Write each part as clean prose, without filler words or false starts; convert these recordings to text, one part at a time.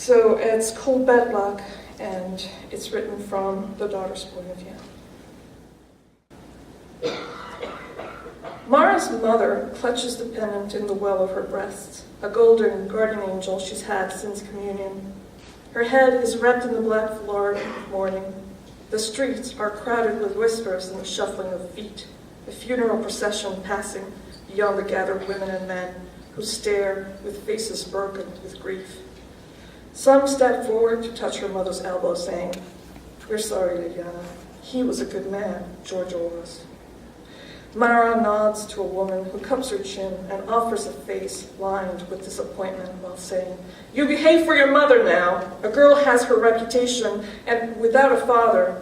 So it's called Bad Luck, and it's written from the daughter's point of view. Mara's mother clutches the pennant in the well of her breasts, a golden guardian angel she's had since communion. Her head is wrapped in the black foulard of mourning. The streets are crowded with whispers and the shuffling of feet, a funeral procession passing beyond the gathered women and men who stare with faces broken with grief. Some step forward to touch her mother's elbow, saying, "We're sorry, Liliana. He was a good man, Giorgio was." Mara nods to a woman who cups her chin and offers a face lined with disappointment while saying, "You behave for your mother now. A girl has her reputation, and without a father."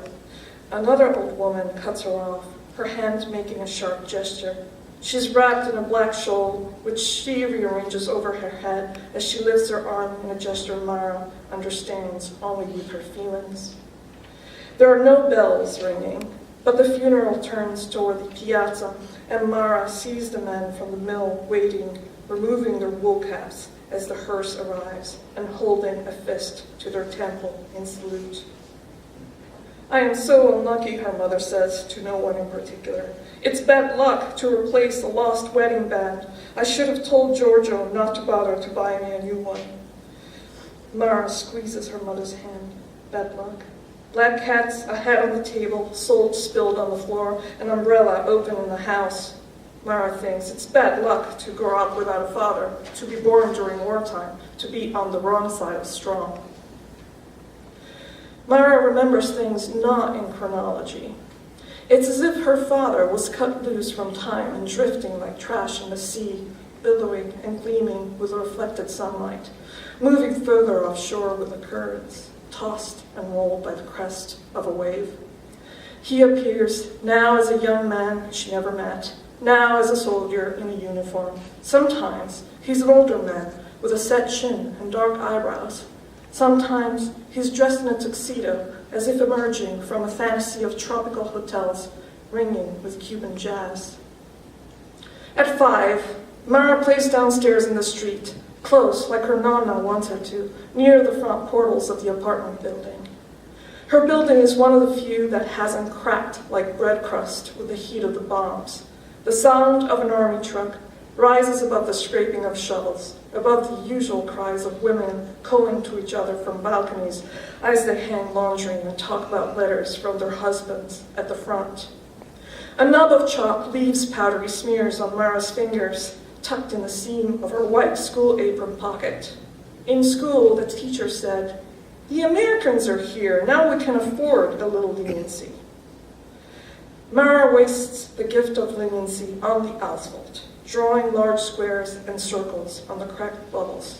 Another old woman cuts her off, her hand making a sharp gesture. She's wrapped in a black shawl, which she rearranges over her head as she lifts her arm in a gesture Mara understands only with her feelings. There are no bells ringing, but the funeral turns toward the piazza, and Mara sees the men from the mill waiting, removing their wool caps as the hearse arrives, and holding a fist to their temple in salute. "I am so unlucky," her mother says to no one in particular. "It's bad luck to replace the lost wedding band. I should have told Giorgio not to bother to buy me a new one." Mara squeezes her mother's hand. Bad luck. Black cats, a hat on the table, salt spilled on the floor, an umbrella open in the house. Mara thinks it's bad luck to grow up without a father, to be born during wartime, to be on the wrong side of strong. Mara remembers things not in chronology. It's as if her father was cut loose from time and drifting like trash in the sea, billowing and gleaming with the reflected sunlight, moving further offshore with the currents, tossed and rolled by the crest of a wave. He appears now as a young man she never met, now as a soldier in a uniform. Sometimes he's an older man with a set chin and dark eyebrows. Sometimes he's dressed in a tuxedo, as if emerging from a fantasy of tropical hotels ringing with Cuban jazz. At 5, Mara plays downstairs in the street, close, like her nonna wants her to, near the front portals of the apartment building. Her building is one of the few that hasn't cracked like bread crust with the heat of the bombs. The sound of an army truck rises above the scraping of shovels, above the usual cries of women calling to each other from balconies as they hang laundry and talk about letters from their husbands at the front. A nub of chalk leaves powdery smears on Mara's fingers, tucked in the seam of her white school apron pocket. In school, the teacher said, "The Americans are here, now we can afford a little leniency." Mara wastes the gift of leniency on the asphalt, drawing large squares and circles on the cracked bubbles.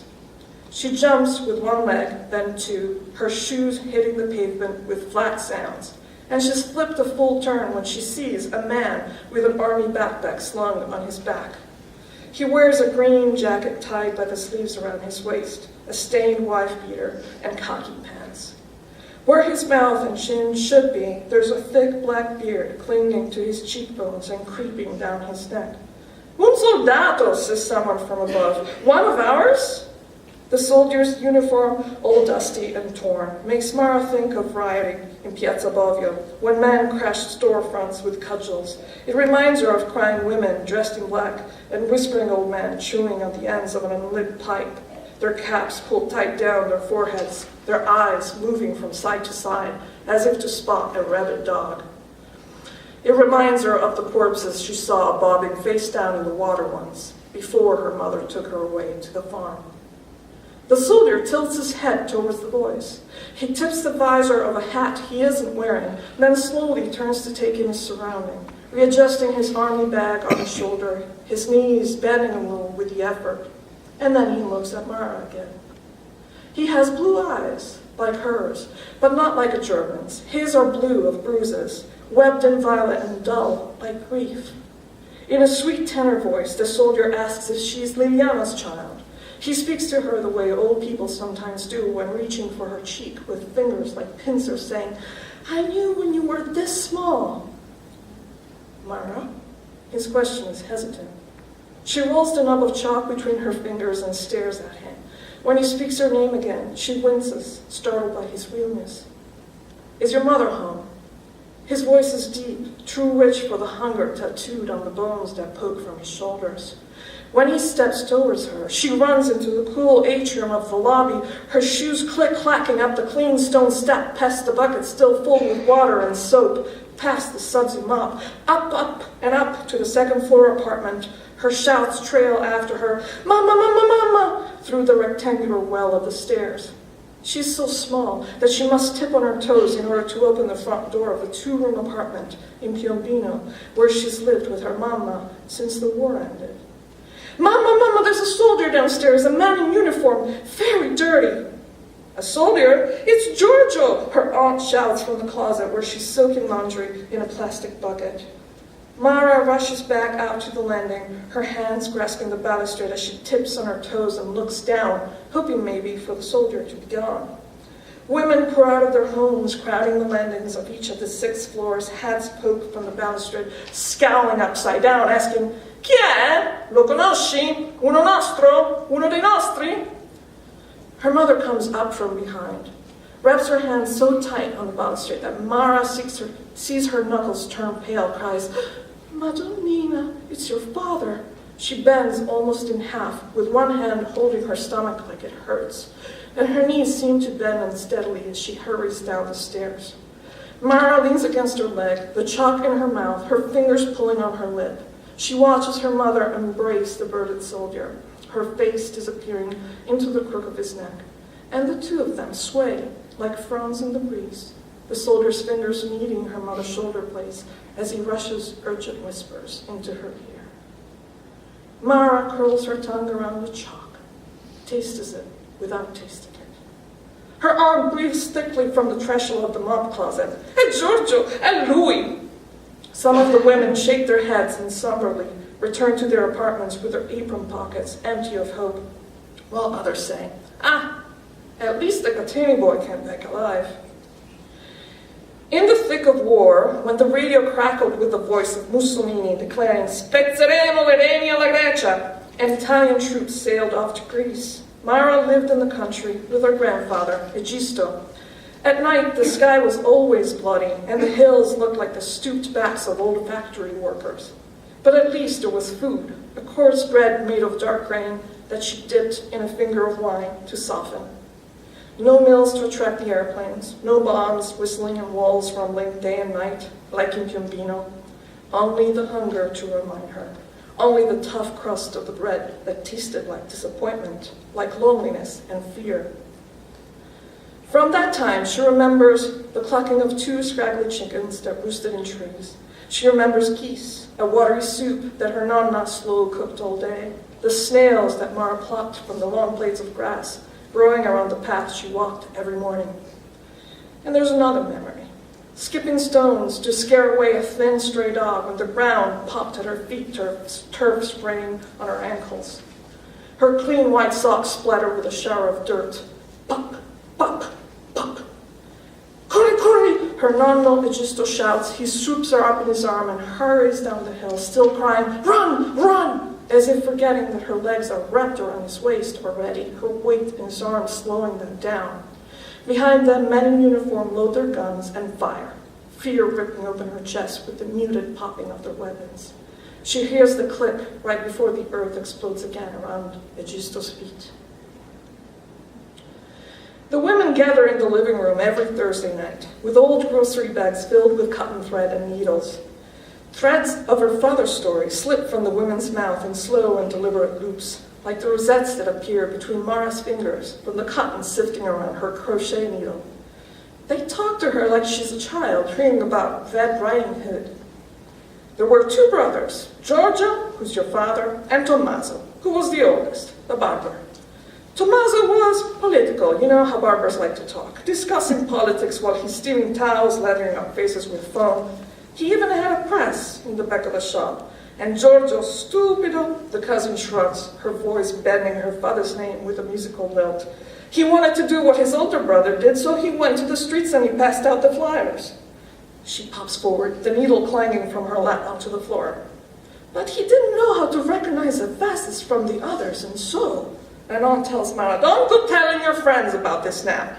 She jumps with one leg, then two, her shoes hitting the pavement with flat sounds, and she's flipped a full turn when she sees a man with an army backpack slung on his back. He wears a green jacket tied by the sleeves around his waist, a stained wife beater, and khaki pants. Where his mouth and chin should be, there's a thick black beard clinging to his cheekbones and creeping down his neck. "Un soldato," says someone from above. "One of ours?" The soldier's uniform, all dusty and torn, makes Mara think of rioting in Piazza Bovio, when men crashed storefronts with cudgels. It reminds her of crying women dressed in black and whispering old men chewing on the ends of an unlit pipe, their caps pulled tight down their foreheads, their eyes moving from side to side as if to spot a rabid dog. It reminds her of the corpses she saw bobbing face down in the water once, before her mother took her away to the farm. The soldier tilts his head towards the boys. He tips the visor of a hat he isn't wearing, then slowly turns to take in his surrounding, readjusting his army bag on his shoulder, his knees bending a little with the effort. And then he looks at Mara again. He has blue eyes, like hers, but not like a German's. His are blue of bruises, webbed in violet and dull, like grief. In a sweet tenor voice, the soldier asks if she's Liliana's child. He speaks to her the way old people sometimes do when reaching for her cheek with fingers like pincers, saying, "I knew when you were this small." "Mara?" His question is hesitant. She rolls the nub of chalk between her fingers and stares at him. When he speaks her name again, she winces, startled by his realness. Is your mother home? His voice is deep, too rich for the hunger tattooed on the bones that poke from his shoulders. When he steps towards her, she runs into the cool atrium of the lobby, her shoes click-clacking up the clean stone step past the bucket still full with water and soap, past the sudsy mop, up, and up to the second-floor apartment. Her shouts trail after her, "Mama, mama, mama," through the rectangular well of the stairs. She's so small that she must tip on her toes in order to open the front door of the two-room apartment in Piombino, where she's lived with her mama since the war ended. "Mama, mama, there's a soldier downstairs, a man in uniform, very dirty." "A soldier? It's Giorgio," her aunt shouts from the closet where she's soaking laundry in a plastic bucket. Mara rushes back out to the landing, her hands grasping the balustrade as she tips on her toes and looks down, hoping maybe for the soldier to be gone. Women pour out of their homes, crowding the landings of each of the 6 floors, hats poked from the balustrade, scowling upside down, asking, "Chi è? Lo conosci? Uno nostro? Uno dei nostri?" Her mother comes up from behind, wraps her hands so tight on the balustrade that Mara sees her knuckles turn pale, cries, "Madonnina, it's your father." She bends almost in half, with one hand holding her stomach like it hurts, and her knees seem to bend unsteadily as she hurries down the stairs. Mara leans against her leg, the chalk in her mouth, her fingers pulling on her lip. She watches her mother embrace the birded soldier, her face disappearing into the crook of his neck, and the two of them sway like fronds in the breeze, the soldier's fingers meeting her mother's shoulder blades as he rushes urgent whispers into her ear. Mara curls her tongue around the chalk, tastes it without tasting it. Her arm breathes thickly from the threshold of the mop closet. "È Giorgio, è lui!" Some of the women shake their heads and somberly return to their apartments with their apron pockets empty of hope, while others say, "Ah, at least the Catini boy came back alive." In the thick of war, when the radio crackled with the voice of Mussolini declaring "Spezzeremo le reni alla Grecia," and Italian troops sailed off to Greece, Mara lived in the country with her grandfather, Egisto. At night, the sky was always bloody, and the hills looked like the stooped backs of old factory workers. But at least there was food, a coarse bread made of dark grain that she dipped in a finger of wine to soften. No mills to attract the airplanes, no bombs whistling and walls rumbling day and night, like in Piombino. Only the hunger to remind her, only the tough crust of the bread that tasted like disappointment, like loneliness and fear. From that time, she remembers the clucking of 2 scraggly chickens that roosted in trees. She remembers geese, a watery soup that her nonna slow cooked all day, the snails that Mara plucked from the long blades of grass, growing around the path she walked every morning. And there's another memory, skipping stones to scare away a thin stray dog when the ground popped at her feet, turf spraying on her ankles. Her clean white socks splattered with a shower of dirt. Pop, pop, pop. "Corri, corri!" her nonno Egisto shouts. He swoops her up in his arm and hurries down the hill, still crying, "Run, run!" as if forgetting that her legs are wrapped around his waist already, her weight in his arms slowing them down. Behind them, men in uniform load their guns and fire, fear ripping open her chest with the muted popping of their weapons. She hears the click right before the earth explodes again around Egisto's feet. The women gather in the living room every Thursday night, with old grocery bags filled with cotton thread and needles. Threads of her father's story slip from the women's mouth in slow and deliberate loops, like the rosettes that appear between Mara's fingers from the cotton sifting around her crochet needle. They talk to her like she's a child, hearing about Red Riding Hood. There were 2 brothers, Giorgio, who's your father, and Tommaso, who was the oldest, a barber. Tommaso was political, you know how barbers like to talk, discussing politics while he's steaming towels, lathering up faces with foam. He even had a press in the back of the shop. And Giorgio, stupido, the cousin shrugs, her voice bending her father's name with a musical lilt. He wanted to do what his older brother did, so he went to the streets and he passed out the flyers. She pops forward, the needle clanging from her lap onto the floor. But he didn't know how to recognize the fastest from the others, and so And Aunt tells Mara, don't go telling your friends about this now.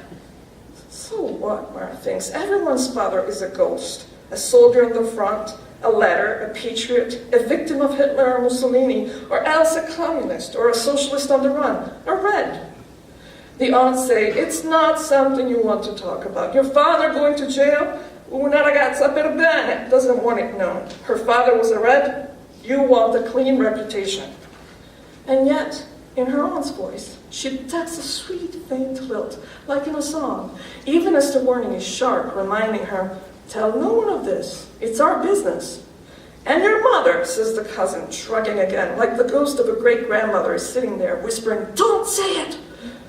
So what, Mara thinks? Everyone's father is a ghost. A soldier at the front, a letter, a patriot, a victim of Hitler or Mussolini, or else a communist or a socialist on the run, a red. The aunts say, it's not something you want to talk about. Your father going to jail? Una ragazza per bene doesn't want it known. Her father was a red, you want a clean reputation. And yet, in her aunt's voice, she detects a sweet, faint lilt, like in a song, even as the warning is sharp, reminding her, tell no one of this, it's our business. And your mother, says the cousin, shrugging again, like the ghost of a great-grandmother is sitting there, whispering, don't say it!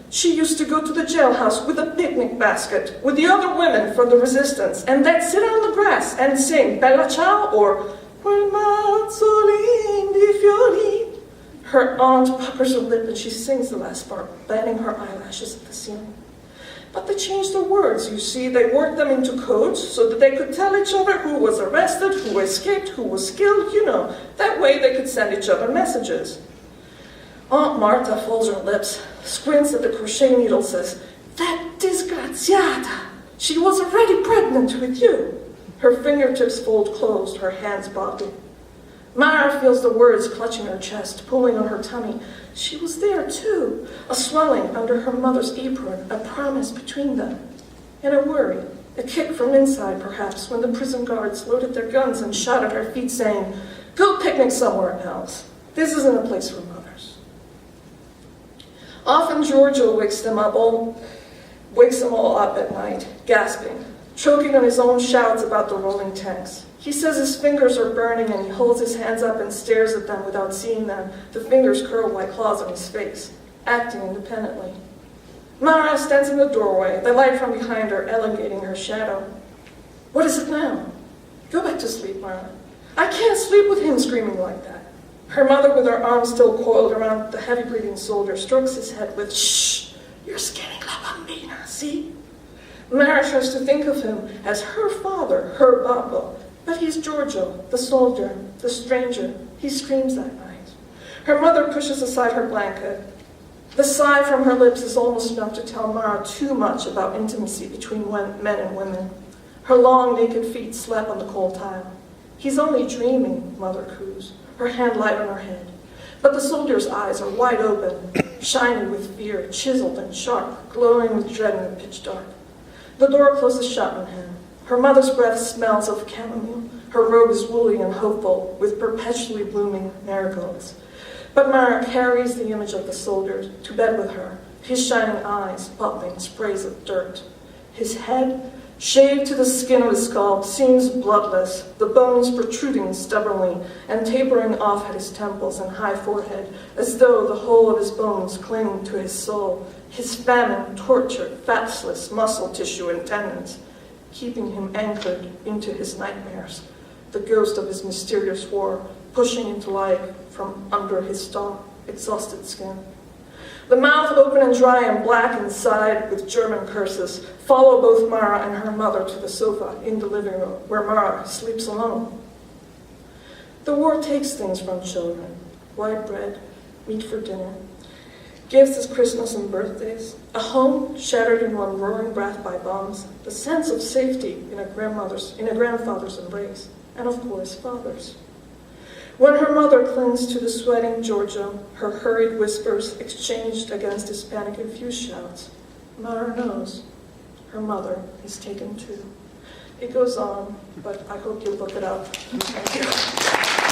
She used to go to the jailhouse with a picnic basket, with the other women from the resistance, and they'd sit on the grass and sing Bella Ciao or Quel mazzolin di fiori. Her aunt puckers her lip and she sings the last part, batting her eyelashes at the ceiling. But they changed the words, you see. They worked them into codes so that they could tell each other who was arrested, who escaped, who was killed, you know. That way they could send each other messages. Aunt Marta folds her lips, squints at the crochet needle, says, that disgraziata! She was already pregnant with you. Her fingertips fold closed, her hands bobbing. Mara feels the words clutching her chest, pulling on her tummy. She was there, too, a swelling under her mother's apron, a promise between them. And a worry, a kick from inside, perhaps, when the prison guards loaded their guns and shot at her feet, saying, go picnic somewhere else. This isn't a place for mothers. Often Giorgio wakes them all up at night, gasping, choking on his own shouts about the rolling tanks. He says his fingers are burning and he holds his hands up and stares at them without seeing them, the fingers curled like claws on his face, acting independently. Mara stands in the doorway, the light from behind her elongating her shadow. What is it now? Go back to sleep, Mara. I can't sleep with him screaming like that. Her mother, with her arms still coiled around the heavy-breathing soldier, strokes his head with, shh, you're scaring la bambina, see? Mara tries to think of him as her father, her babbo, but he's Giorgio, the soldier, the stranger. He screams that night. Her mother pushes aside her blanket. The sigh from her lips is almost enough to tell Mara too much about intimacy between men and women. Her long, naked feet slap on the cold tile. He's only dreaming, Mother coos, her hand light on her head. But the soldier's eyes are wide open, shiny with fear, chiseled and sharp, glowing with dread in the pitch dark. The door closes shut on him. Her mother's breath smells of chamomile. Her robe is woolly and hopeful, with perpetually blooming marigolds. But Mara carries the image of the soldier to bed with her, his shining eyes bubbling sprays of dirt. His head, shaved to the skin of his skull, seems bloodless, the bones protruding stubbornly and tapering off at his temples and high forehead, as though the whole of his bones cling to his soul, his famine tortured, fatsless muscle tissue and tendons, keeping him anchored into his nightmares, the ghost of his mysterious war pushing into life from under his stark, exhausted skin. The mouth open and dry and black inside with German curses follow both Mara and her mother to the sofa in the living room, where Mara sleeps alone. The war takes things from children: white bread, meat for dinner, gifts as Christmas and birthdays, a home shattered in one roaring breath by bombs, the sense of safety in a grandfather's embrace, and of course, father's. When her mother clings to the sweating Giorgio, her hurried whispers exchanged against his panic-infused shouts, Mara knows her mother is taken too. It goes on, but I hope you'll look it up. Thank you.